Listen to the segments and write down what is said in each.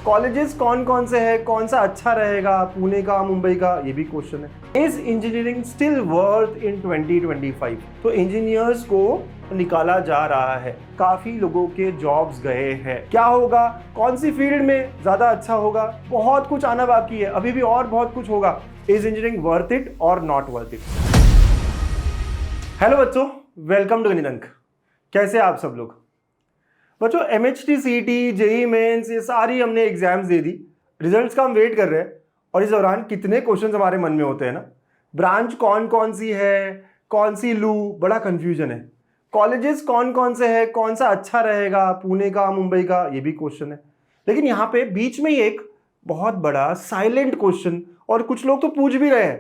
Colleges कौन कौन से हैं, कौन सा अच्छा रहेगा, पुणे का, मुंबई का, ये भी क्वेश्चन है। Is engineering still worth in 2025? तो इंजीनियर्स को निकाला जा रहा है, काफी लोगों के जॉब्स गए हैं। क्या होगा, कौन सी फील्ड में ज्यादा अच्छा होगा, बहुत कुछ आना बाकी है, अभी भी और बहुत कुछ होगा। इज इंजीनियरिंग वर्थ इट और नॉट वर्थ इट? हेलो बच्चों, वेलकम टू गणित अंक। कैसे आप सब लोग? बच्चों, MHT CET, जेई मेंस, ये सारी हमने एग्जाम्स दे दी, रिजल्ट्स का हम वेट कर रहे हैं। और इस दौरान कितने क्वेश्चंस हमारे मन में होते हैं ना। ब्रांच कौन कौन सी है, कौन सी लू, बड़ा कंफ्यूजन है। कॉलेजेस कौन कौन से है, कौन सा अच्छा रहेगा, पुणे का, मुंबई का, ये भी क्वेश्चन है। लेकिन यहाँ पे बीच में ही एक बहुत बड़ा साइलेंट क्वेश्चन, और कुछ लोग तो पूछ भी रहे हैं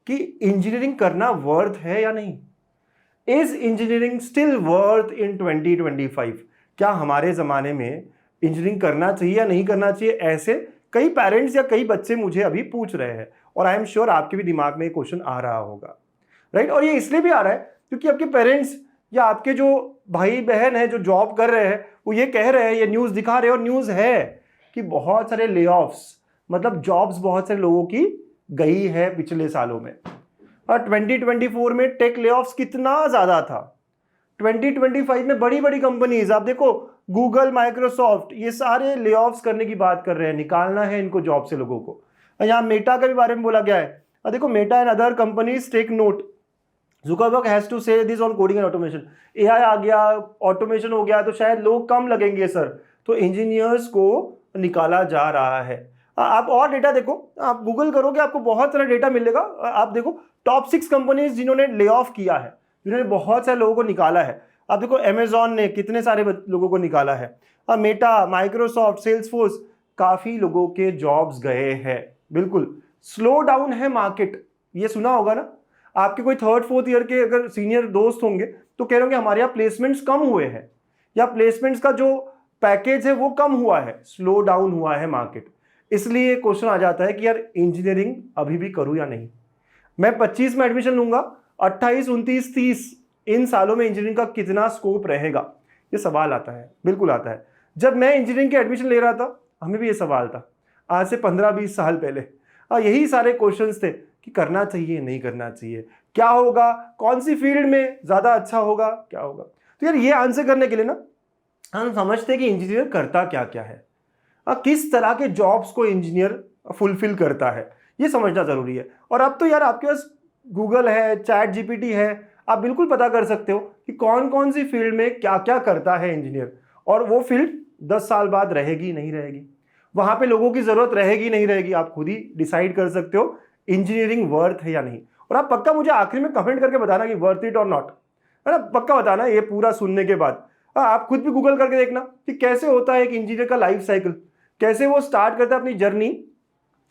कि इंजीनियरिंग करना वर्थ है या नहीं। Is engineering still worth in 2025? क्या हमारे ज़माने में इंजीनियरिंग करना चाहिए या नहीं करना चाहिए, ऐसे कई पेरेंट्स या कई बच्चे मुझे अभी पूछ रहे हैं। और आई एम श्योर आपके भी दिमाग में ये क्वेश्चन आ रहा होगा, राइट। और ये इसलिए भी आ रहा है क्योंकि आपके पेरेंट्स या आपके जो भाई बहन है जो जॉब कर रहे हैं, वो ये कह रहे हैं, ये न्यूज़ दिखा रहे हैं, और न्यूज़ है कि बहुत सारे ले ऑफ्स, मतलब जॉब्स बहुत सारे लोगों की गई है पिछले सालों में। और 2024 में टेक ले ऑफ्स कितना ज़्यादा था। 2025 में बड़ी बड़ी कंपनीज, आप देखो गूगल, माइक्रोसॉफ्ट, ये सारे ले ऑफ्स करने की बात कर रहे हैं, निकालना है इनको जॉब से लोगों को। यहाँ मेटा के भी बारे में बोला गया है। देखो, Meta and other companies take note, Zuckerberg has to say this on coding and automation. AI आ गया, ऑटोमेशन हो गया, तो शायद लोग कम लगेंगे सर। तो इंजीनियर्स को निकाला जा रहा है। आप और डेटा देखो, आप गूगल करोगे आपको बहुत सारा डेटा मिलेगा। आप देखो टॉप 6 कंपनीज जिन्होंने ले ऑफ किया है, जिन्होंने बहुत सारे लोगों को निकाला है। आप देखो अमेजॉन ने कितने सारे लोगों को निकाला है, मेटा, माइक्रोसॉफ्ट, सेल्सफोर्स, काफी लोगों के जॉब्स गए हैं। बिल्कुल स्लो डाउन है मार्केट, ये सुना होगा ना। आपके कोई 3rd 4th ईयर के अगर सीनियर दोस्त होंगे तो कह रहे होंगे हमारे यहाँ प्लेसमेंट्स कम हुए हैं, या प्लेसमेंट्स का जो पैकेज है वो कम हुआ है, स्लो डाउन हुआ है मार्केट। इसलिए क्वेश्चन आ जाता है कि यार इंजीनियरिंग अभी भी करूं या नहीं। मैं 25 में एडमिशन लूंगा, 28, 29, 30, इन सालों में इंजीनियरिंग का कितना स्कोप रहेगा, ये सवाल आता है। बिल्कुल आता है। जब मैं इंजीनियरिंग के एडमिशन ले रहा था, हमें भी ये सवाल था, आज से 15-20 साल पहले। यही सारे क्वेश्चंस थे कि करना चाहिए नहीं करना चाहिए, क्या होगा, कौन सी फील्ड में ज्यादा अच्छा होगा, क्या होगा। तो यार ये आंसर करने के लिए ना हम समझते हैं कि इंजीनियर करता क्या क्या है, किस तरह के जॉब्स को इंजीनियर फुलफिल करता है, ये समझना जरूरी है। और अब तो यार आपके पास गूगल है, चैट जीपीटी है, आप बिल्कुल पता कर सकते हो कि कौन कौन सी फील्ड में क्या क्या करता है इंजीनियर, और वो फील्ड 10 साल बाद रहेगी नहीं रहेगी, वहां पे लोगों की जरूरत रहेगी नहीं रहेगी, आप खुद ही डिसाइड कर सकते हो इंजीनियरिंग वर्थ है या नहीं। और आप पक्का मुझे आखिरी में कमेंट करके बताना कि वर्थ इट और नॉट, है ना, पक्का बताना ये पूरा सुनने के बाद। आप खुद भी गूगल करके देखना कि कैसे होता है एक इंजीनियर का लाइफ साइकिल, कैसे वो स्टार्ट करता है अपनी जर्नी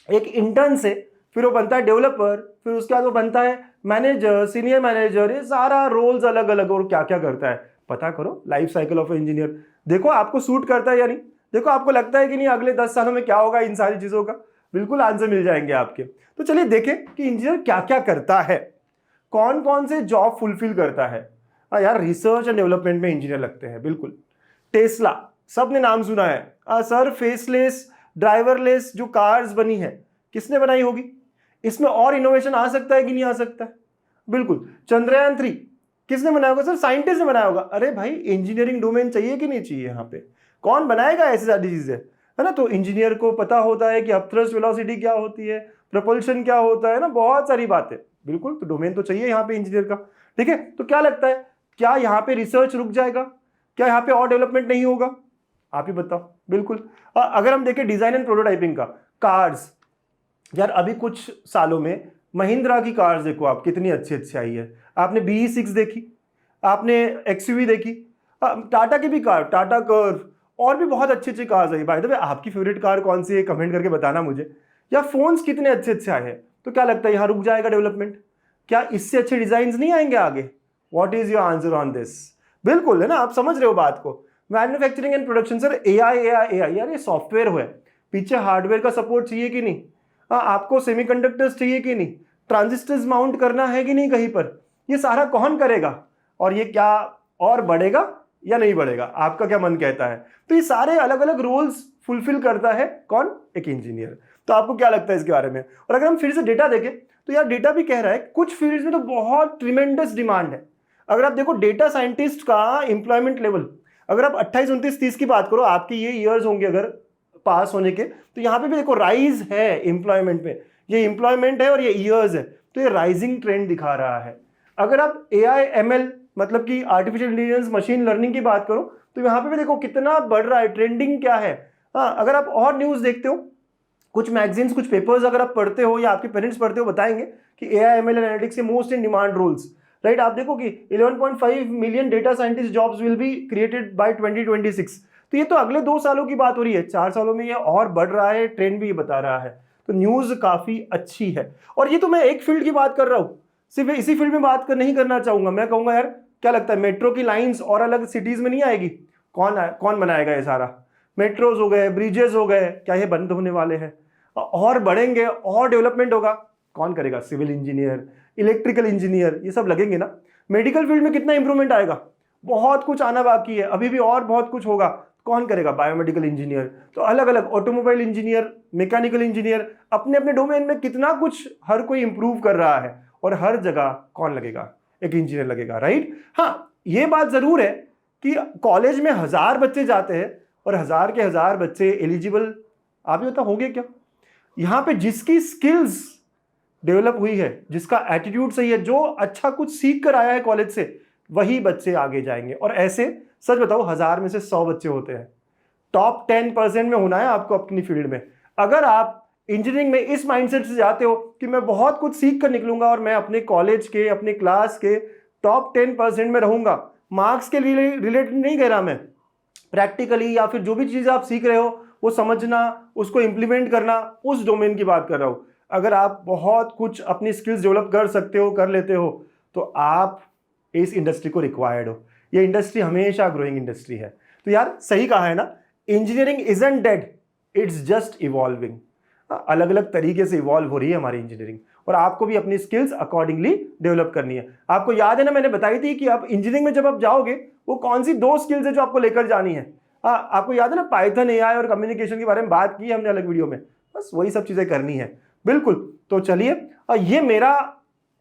एक इंटर्न से, फिर वो बनता है डेवलपर, फिर उसके बाद वो बनता है मैनेजर, सीनियर मैनेजर, ये सारा रोल्स अलग अलग, और क्या क्या करता है पता करो। लाइफ साइकिल ऑफ इंजीनियर देखो आपको सूट करता है या नहीं, देखो आपको लगता है कि नहीं अगले 10 सालों में क्या होगा इन सारी चीजों का, बिल्कुल आंसर मिल जाएंगे आपके। तो चलिए देखें कि इंजीनियर क्या क्या करता है, कौन कौन से जॉब फुलफिल करता है। यार रिसर्च एंड डेवलपमेंट में इंजीनियर लगते हैं, बिल्कुल। टेस्ला, सबने नाम सुना है। सर फेसलेस, ड्राइवरलेस जो कार्स बनी है, किसने बनाई होगी? इसमें और इनोवेशन आ सकता है कि नहीं आ सकता है? बिल्कुल। चंद्रयान 3 किसने बनाया होगा? सर साइंटिस्ट ने बनाया होगा। अरे भाई, इंजीनियरिंग डोमेन चाहिए कि नहीं चाहिए? यहाँ पे कौन बनाएगा ऐसी सारी चीजें, है ना। तो इंजीनियर को पता होता है कि अपथ्रस्ट वेलोसिटी क्या होती है, प्रपल्शन क्या होता है ना, बहुत सारी बातें। बिल्कुल, तो डोमेन तो चाहिए यहाँ पे इंजीनियर का, ठीक है। तो क्या लगता है, क्या यहाँ पे रिसर्च रुक जाएगा, क्या यहाँ पे और डेवलपमेंट नहीं होगा? आप ही बताओ। बिल्कुल। अगर हम देखें डिजाइन एंड प्रोटोटाइपिंग का, कार्स, यार अभी कुछ सालों में महिंद्रा की कार्स देखो आप, कितनी अच्छी अच्छी आई है। आपने BE6 देखी, आपने XUV देखी, टाटा की भी कार, टाटा कर्व, और भी बहुत अच्छी अच्छी cars I. By the way, आपकी फेवरेट कार कौन सी है कमेंट करके बताना मुझे। या फोन्स कितने अच्छे अच्छे आए हैं। तो क्या लगता है यहाँ रुक जाएगा डेवलपमेंट? क्या इससे अच्छे डिजाइन नहीं आएंगे आगे? What is your answer on this? बिल्कुल, है ना, आप समझ रहे हो बात को। Manufacturing and production, sir AI यार ये सॉफ्टवेयर है, पीछे हार्डवेयर का सपोर्ट चाहिए कि नहीं? आपको सेमीकंडक्टर्स चाहिए कि नहीं? ट्रांजिस्टर्स माउंट करना है कि नहीं कहीं पर? ये सारा कौन करेगा? और ये क्या और बढ़ेगा या नहीं बढ़ेगा? आपका क्या मन कहता है? तो ये सारे अलग अलग रोल्स फुलफिल करता है कौन? एक इंजीनियर। तो आपको क्या लगता है इसके बारे में? और अगर हम फिर से डेटा देखें तो यार डेटा भी कह रहा है कुछ फील्ड्स में तो बहुत ट्रिमेंडस डिमांड है। अगर आप देखो डेटा साइंटिस्ट का एम्प्लॉयमेंट लेवल, अगर आप 28, 29, 30 की बात करो, आपके ये ईयर्स होंगे अगर पास होने के, तो यहाँ पे भी देखो राइज है एम्प्लॉयमेंट में। ये एम्प्लॉयमेंट है और ये ईयर्स है, तो ये राइजिंग ट्रेंड दिखा रहा है। अगर आप AI ML मतलब कि आर्टिफिशियल इंटेलिजेंस मशीन लर्निंग की बात करो तो यहाँ पे भी देखो कितना बढ़ रहा है, ट्रेंडिंग क्या है। हाँ, अगर आप और न्यूज़ देखते हो, कुछ मैगजीन्स, कुछ पेपर्स अगर आप पढ़ते हो या आपके पेरेंट्स पढ़ते हो, बताएंगे कि AI ML एनालिटिक्स के most in demand roles, right. आप देखो कि 11.5 million data scientist jobs will be created by 2026। तो ये तो अगले 2 सालों की बात हो रही है, 4 सालों में ये और बढ़ रहा है, ट्रेंड भी ये बता रहा है। तो न्यूज़ काफ़ी अच्छी है। और ये तो मैं एक फील्ड की बात कर रहा हूँ, सिर्फ इसी फील्ड में बात नहीं करना चाहूँगा। मैं कहूँगा यार क्या लगता है, मेट्रो की लाइन्स और अलग सिटीज़ में नहीं आएगी? कौन बनाएगा ये सारा? मेट्रोज हो गए, ब्रिजेस हो गए, क्या ये बंद होने वाले हैं? और बढ़ेंगे और डेवलपमेंट होगा, कौन करेगा? सिविल इंजीनियर, इलेक्ट्रिकल इंजीनियर, ये सब लगेंगे ना। मेडिकल फील्ड में कितना इंप्रूवमेंट आएगा, बहुत कुछ आना बाकी है, अभी भी और बहुत कुछ होगा, कौन करेगा? Biomedical engineer. तो अलग अलग ऑटोमोबाइल इंजीनियर, मैकेनिकल इंजीनियर, अपने अपने डोमेन में कितना कुछ हर कोई इंप्रूव कर रहा है, और हर जगह कौन लगेगा? एक इंजीनियर लगेगा, राइट। हाँ, ये बात जरूर है कि कॉलेज में 1000 बच्चे जाते हैं और 1000 के 1000 बच्चे एलिजिबल, आप ये बताओ होंगे क्या? यहाँ पे जिसकी स्किल्स डेवलप हुई है, जिसका एटीट्यूड सही है, जो अच्छा कुछ सीख कर आया है कॉलेज से, वही बच्चे आगे जाएंगे। और ऐसे सच बताओ 1000 में से 100 बच्चे होते हैं। टॉप 10% में होना है आपको अपनी फील्ड में। अगर आप इंजीनियरिंग में इस माइंडसेट से जाते हो कि मैं बहुत कुछ सीख कर निकलूंगा और मैं अपने कॉलेज के, अपने क्लास के टॉप 10% में रहूंगा, मार्क्स के रिलेटेड नहीं कह रहा मैं, प्रैक्टिकली या फिर जो भी चीज़ आप सीख रहे हो वो समझना, उसको इंप्लीमेंट करना, उस डोमेन की बात कर रहा हूँ। अगर आप बहुत कुछ अपनी स्किल्स डेवलप कर सकते हो, कर लेते हो, तो आप इस इंडस्ट्री को रिक्वायर्ड हो। ये इंडस्ट्री हमेशा ग्रोइंग इंडस्ट्री है। तो यार सही कहा है ना, engineering isn't dead, it's just evolving. अलग अलग तरीके से इवॉल्व हो रही है हमारी इंजीनियरिंग, और आपको भी अपनी स्किल्स अकॉर्डिंगली डेवलप करनी है। आपको याद है ना, मैंने बताई थी कि आप इंजीनियरिंग में जब आप जाओगे वो कौन सी 2 स्किल्स है जो आपको लेकर जानी है। आपको याद है ना, पाइथन, AI और कम्युनिकेशन के बारे में बात की हमने अलग वीडियो में, बस वही सब चीजें करनी है। बिल्कुल। तो चलिए, ये मेरा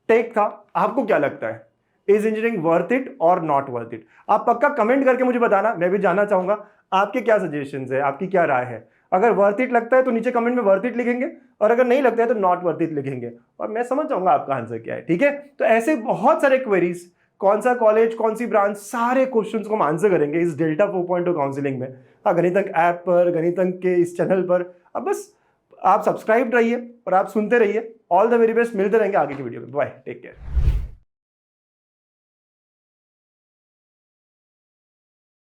टेक था। आपको क्या लगता है, इज इंजीनियरिंग वर्थ इट और नॉट वर्थ इट? आप पक्का कमेंट करके मुझे बताना, मैं भी जानना चाहूंगा आपके क्या सजेशंस है, आपकी क्या राय है। अगर वर्थ इट लगता है तो नीचे कमेंट में वर्थ इट लिखेंगे, और अगर नहीं लगता है तो नॉट वर्थ इट लिखेंगे, और मैं समझ जाऊंगा आपका आंसर क्या है। ठीक है, तो ऐसे बहुत सारे क्वेरीज, कौन सा कॉलेज, कौन सी ब्रांच, सारे क्वेश्चंस को हम आंसर करेंगे इस डेल्टा 4.0 काउंसलिंग में। गणितंक ऐप पर, गणितंक के इस चैनल पर। अब बस आप सब्सक्राइब रहिए और आप सुनते रहिए। ऑल द वेरी बेस्ट, मिलते रहेंगे आगे की वीडियो में। Bye, take care.